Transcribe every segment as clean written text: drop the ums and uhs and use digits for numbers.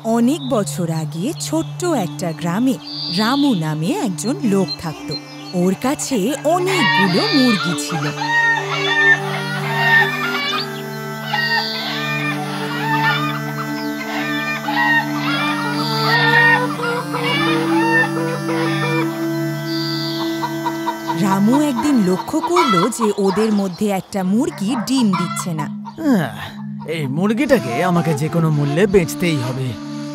অনেক বছর আগে ছোট্ট একটা গ্রামে রামু নামে একজন লোক থাকত। ওর কাছে অনেকগুলো মুরগি ছিল। রামু একদিন লক্ষ্য করলো যে ওদের মধ্যে একটা মুরগি ডিম দিচ্ছে না। এই মুরগিটাকে আমাকে যে কোনো মূল্যে বেচতেই হবে।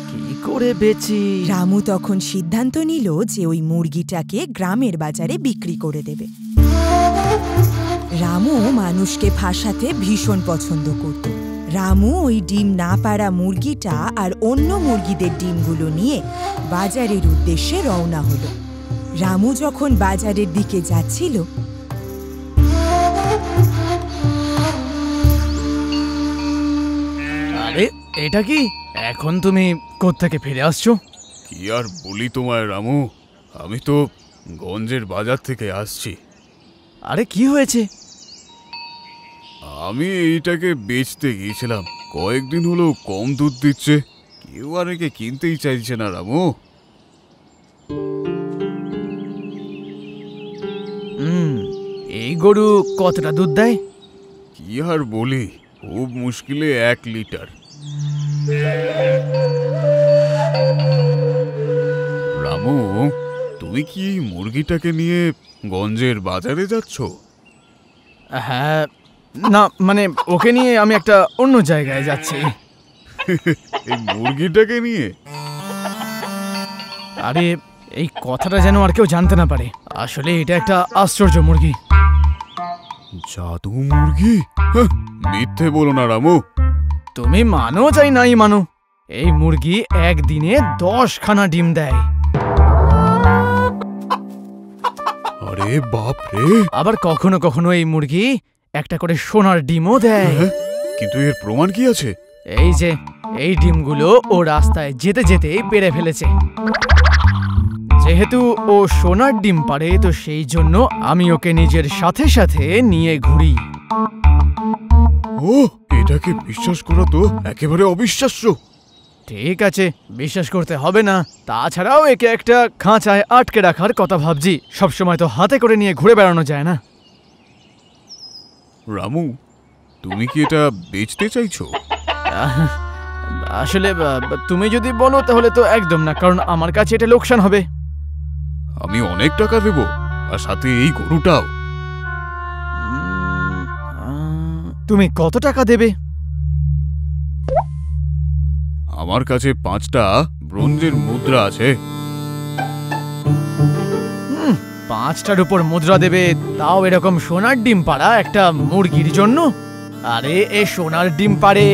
কি করে বেচি? রামু তখন সিদ্ধান্ত নিল যে ওই মুরগিটাকে গ্রামের বাজারে বিক্রি করে দেবে। রামু মানুষকে ফাঁসাতে ভীষণ পছন্দ করত। রামু ওই ডিম না পাড়া মুরগিটা আর অন্য মুরগিদের ডিমগুলো নিয়ে বাজারের উদ্দেশ্যে রওনা হলো। রামু যখন বাজারের দিকে যাচ্ছিল, আরে এটা কি? এখন তুমি কোত্থেকে ফিরে আসছো? কি আর বলি তোমায় রামু, আমি তো গঞ্জের বাজার থেকে আসছি। আরে কি হয়েছে? আমি এইটাকে বেচতে গিয়েছিলাম, কয়েকদিন হলো কম দুধ দিচ্ছে, কেউ আর একে কিনতেই চাইছে না রামু। এই গরু কতটা দুধ দেয়? কি আর বলি, খুব মুশকিলে 1 লিটার। রামু, তুমি কি মুরগিটাকে নিয়ে গঞ্জের বাজারে যাচ্ছ? হ্যাঁ, না মানে ওকে নিয়ে আমি একটা অন্য জায়গায় যাচ্ছি। এই মুরগিটাকে নিয়ে? আরে এই কথাটা যেন আর কেউ জানতে না পারে। আসলে এটা একটা আশ্চর্য মুরগি। জাদু মুরগি? মিথ্যে বলো না রামু। তুমি মানো চাই নাই মানো, এই মুরগি একদিনে 10খানা ডিম দেয়। আরে বাপ রে! আবার কখনো কখনো এই মুরগি একটা করে সোনার ডিমও দেয়। কিন্তু এর প্রমাণ কি আছে? এই যে এই ডিমগুলো ও রাস্তায় যেতে যেতে পেড়ে ফেলেছে। যেহেতু ও সোনার ডিম পারে, তো সেই জন্য আমি ওকে নিজের সাথে সাথে নিয়ে ঘুরি। ও, এটাকে বিশ্বাস করা তো একেবারে অবিশ্বাস্য। ঠিক আছে, বিশ্বাস করতে হবে না। তাছাড়াও একে একটা খাঁচায় আটকে রাখার কথা ভাবছি। সবসময় তো হাতে করে নিয়ে ঘুরে বেড়ানো যায় না। রামু, তুমি কি এটা বেচতে চাইছো? আসলে তুমি যদি বলো তাহলে তো একদম না, কারণ আমার কাছে এটা লোকসান হবে। আমি অনেক টাকা দেব, আর সাথে এই গরুটাও। তুমি কত টাকা দেবে? আমার কাছে 5টা ব্রোঞ্জের মুদ্রা আছে। 5টার উপর মুদ্রা দেবে, তাও এরকম সোনার ডিম পাড়া একটা মুরগির জন্য? আরে এ সোনার ডিম পারে।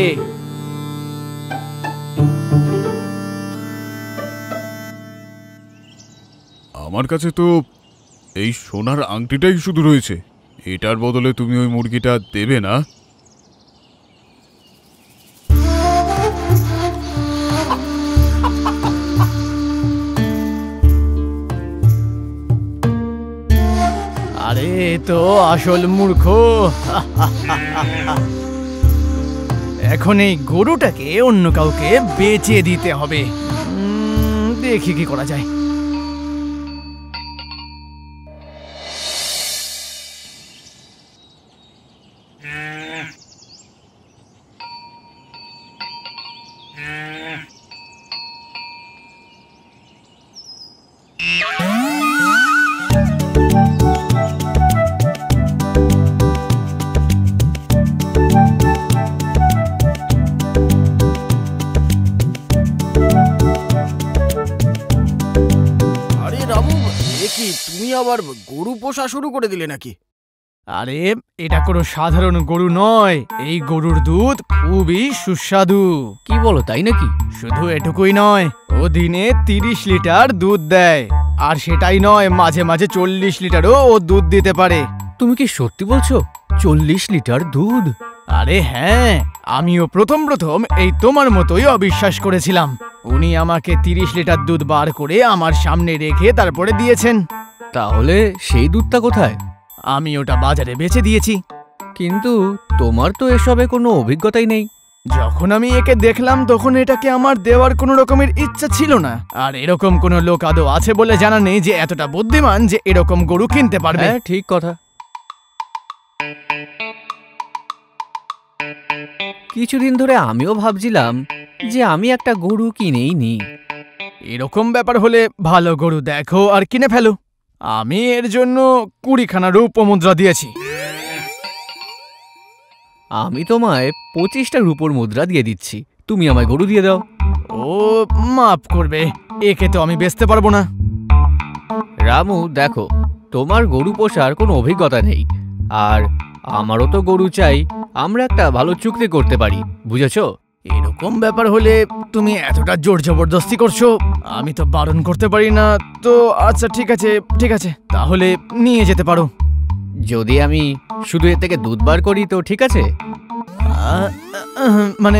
আমার কাছে তো এই সোনার আংটিটাই শুধু রয়েছে। এটার বদলে তুমি ওই মুরগিটা দেবে না? আরে তো আসল মূর্খ। এখন এই গরুটাকে অন্য কাউকে বেচে দিতে হবে। দেখি কি করা যায়। তুমি আবার গরু পোষা শুরু করে দিলে নাকি? আরে এটা কোনো সাধারণ গরু নয়, এই গরুর দুধ খুবই সুস্বাদু। কি বলো, তাই নাকি? শুধু এটুকুই নয়, ও দিনে 30 লিটার দুধ দেয়। আর সেটাই নয়, মাঝে মাঝে 40 লিটারও ও দুধ দিতে পারে। তুমি কি সত্যি বলছো? 40 লিটার দুধ? আরে হ্যাঁ, আমিও প্রথম এই তোমার মতোই অবিশ্বাস করেছিলাম। উনি আমাকে 30 লিটার দুধ বার করে আমার সামনে রেখে তারপরে দিয়েছেন। তাহলে সেই দুধটা কোথায়? আমি ওটা বাজারে বেচে দিয়েছি। কিন্তু তোমার তো এসবে কোনো অভিজ্ঞতাই নেই। যখন আমি একে দেখলাম তখন এটাকে আমার দেওয়ার কোনো রকমের ইচ্ছা ছিল না। আর এরকম কোনো লোক আদৌ আছে বলে জানা নেই যে এতটা বুদ্ধিমান যে এরকম গরু কিনতে পারবে। হ্যাঁ, ঠিক কথা। কিছুদিন ধরে আমিও ভাবছিলাম যে আমি একটা গরু কিনেই নিই। এরকম ব্যাপার হলে ভালো গরু দেখো আর কিনে ফেলো। আমি এর জন্য 20খানা রূপো মুদ্রা দিয়েছি। আমি তোমায় 25টা রূপোর মুদ্রা দিয়ে দিচ্ছি, তুমি আমায় গরু দিয়ে দাও। ও মাফ করবে, একে তো আমি বেচতে পারবো না। রামু দেখো, তোমার গরু পোষার কোনো অভিজ্ঞতা নেই, আর আমারও তো গরু চাই। আমরা একটা ভালো চুক্তি করতে পারি, বুঝেছো? এরকম ব্যাপার হলে তুমি এতটা জোর জবরদস্তি করছো, আমি তো বারণ করতে পারি না। তো আচ্ছা ঠিক আছে ঠিক আছে, তাহলে নিয়ে যেতে পারো। যদি আমি শুধু এর থেকে দুধ বার করি তো ঠিক আছে? মানে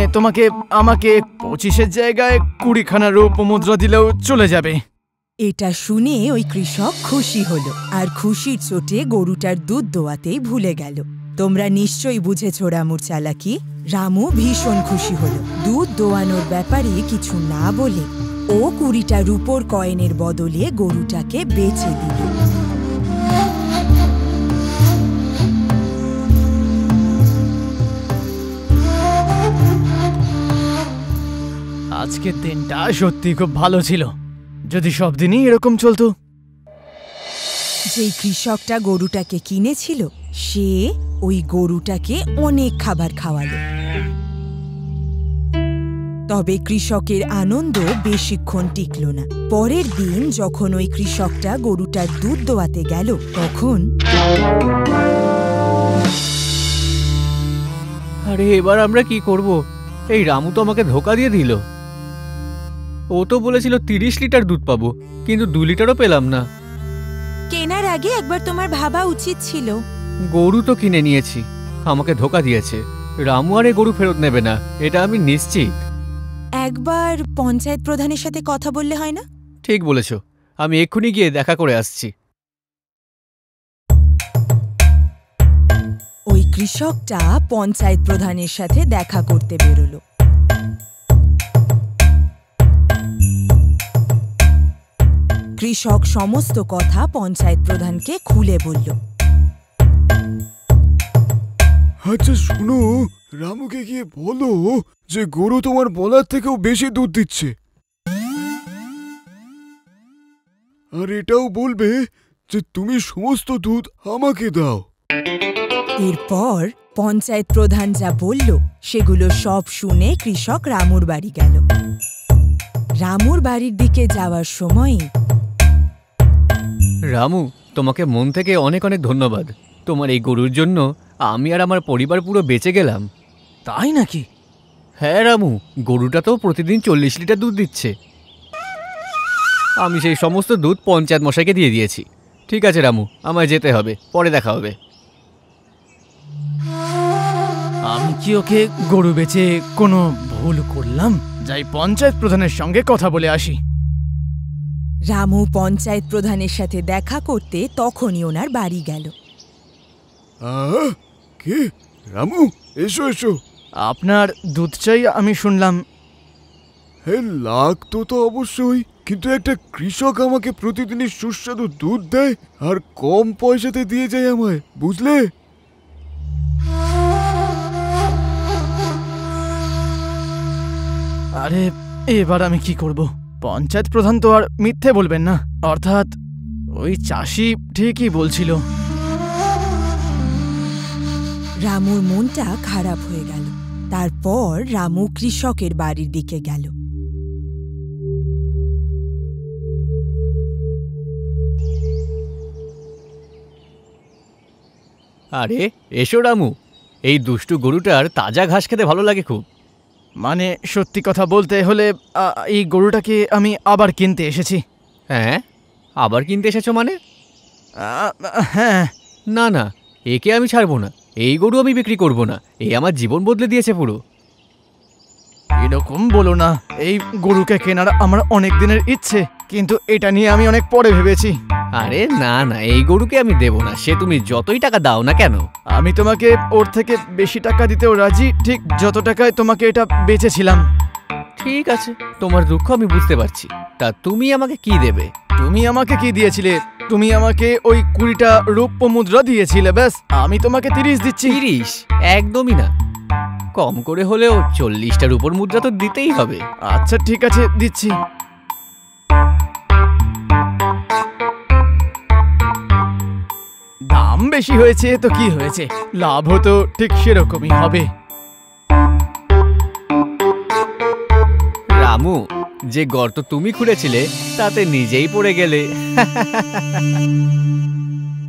আমাকে 25-এর জায়গায় 20খানা রূপো মুদ্রা দিলেও চলে যাবে। এটা শুনে ওই কৃষক খুশি হলো, আর খুশির চোটে গরুটার দুধ দোয়াতেই ভুলে গেল। তোমরা নিশ্চয়ই বুঝেছ রামুর চালাকি। রামু ভীষণ খুশি হলো। দুধ দোয়ানোর ব্যাপারে কিছু না বলে ও 20টা রূপোর কয়েনের বদলে গরুটাকে বেচে দিল। আজকের দিনটা সত্যি খুব ভালো ছিল, যদি সব দিনই এরকম চলতো। যেই কৃষকটা গরুটাকে কিনেছিল সে ওই গরুটাকে অনেক খাবার খাওয়ালো। তবে কৃষকের আনন্দ বেশিক্ষণ টিকল না। পরের দিন যখন ওই কৃষকটা গরুটার দুধ দোয়াতে গেল তখন আরে এবার আমরা কি করব? এই রামু তো আমাকে ধোকা দিয়ে দিল। ও তো বলেছিল 30 লিটার দুধ পাবো, কিন্তু 2 লিটারও পেলাম না। কেনার আগে একবার তোমার ভাবা উচিত ছিল। গরু তো কিনে নিয়েছি, আমাকে ধোকা দিয়েছে। রামু আর এই গরু ফেরত নেবে না, এটা আমি নিশ্চিত। একবার পঞ্চায়েত প্রধানের সাথে কথা বললে হয় না? ঠিক বলেছ, আমি এক্ষুনি গিয়ে দেখা করে আসছি। ওই কৃষকটা পঞ্চায়েত প্রধানের সাথে দেখা করতে বেরোলো। কৃষক সমস্ত কথা পঞ্চায়েত প্রধানকে খুলে বলল। আচ্ছা শোনো, রামুকে গিয়ে বলো যে গরু তোমার বলার থেকেও বেশি দুধ দিচ্ছে, আর এটাও বলবে যে তুমি সমস্ত দুধ আমাকে দাও। এরপর পঞ্চায়েত প্রধান যা বলল সেগুলো সব শুনে কৃষক রামুর বাড়ি গেল। রামুর বাড়ির দিকে যাওয়ার সময়, রামু, তোমাকে মন থেকে অনেক অনেক ধন্যবাদ। তোমার এই গরুর জন্য আমি আর আমার পরিবার পুরো বেঁচে গেলাম। তাই নাকি? হ্যাঁ রামু, গরুটা তো প্রতিদিন 40 লিটার দুধ দিচ্ছে। আমি সেই সমস্ত দুধ পঞ্চায়েত মশাইকে দিয়ে দিয়েছি। ঠিক আছে রামু, আমায় যেতে হবে, পরে দেখা হবে। আমি কি ওকে গরু বেচে কোনো ভুল করলাম? যাই পঞ্চায়েত প্রধানের সঙ্গে কথা বলে আসি। রামু পঞ্চায়েত প্রধানের সাথে দেখা করতে তখনই ওনার বাড়ি গেল। কে? রামু, এসো এসো। আপনার দুধ চাই আমি শুনলাম। হে, লাগতো তো অবশ্যই, কিন্তু একটা কৃষক আমাকে প্রতিদিনই সুস্বাদু দুধ দেয় আর কম পয়সাতে দিয়ে যায় আমায়, বুঝলে? আরে এবার আমি কি করব? পঞ্চায়েত প্রধান তো আর মিথ্যে বলবেন না। অর্থাৎ ওই চাষি ঠিকই বলছিল। রামুর মনটা খারাপ হয়ে গেল। তারপর রামু কৃষকের বাড়ির দিকে গেল। আরে এসো রামু, এই দুষ্টু গরুটার তাজা ঘাস খেতে ভালো লাগে খুব। মানে সত্যি কথা বলতে হলে এই গরুটাকে আমি আবার কিনতে এসেছি। হ্যাঁ, আবার কিনতে এসেছো মানে? হ্যাঁ। না না, একে আমি ছাড়বো না। এই গরু আমি বিক্রি করব না, এই আমার জীবন বদলে দিয়েছে পুরো। এরকম বলো না। এই গরুকে কেনার আমার অনেক দিনের ইচ্ছে, কিন্তু এটা নিয়ে আমি অনেক পরে ভেবেছি। আরে না না, এই গরুকে আমি দেব না, সে তুমি যতই টাকা দাও না কেন। আমি তোমাকে ওর থেকে বেশি টাকা দিতেও রাজি, ঠিক যত টাকায় তোমাকে এটা বেচেছিলাম। ঠিক আছে, তোমার দুঃখ আমি বুঝতে পারছি। তা তুমি আমাকে কি দেবে? তুমি আমাকে কি দিয়েছিলে? তুমি আমাকে ওই 20টা রৌপ্য মুদ্রা দিয়েছিলে, ব্যাস। আমি তোমাকে 30 দিচ্ছি। 30? একদমই না, কম করে হলেও 40টার উপর মুদ্রা তো দিতেই হবে। আচ্ছা ঠিক আছে, দিচ্ছি। দাম বেশি হয়েছে তো কি হয়েছে, লাভও তো ঠিক সেরকমই হবে। রামু, যে গর্ত তুমি খুঁড়েছিলে তাতে নিজেই পড়ে গেলে।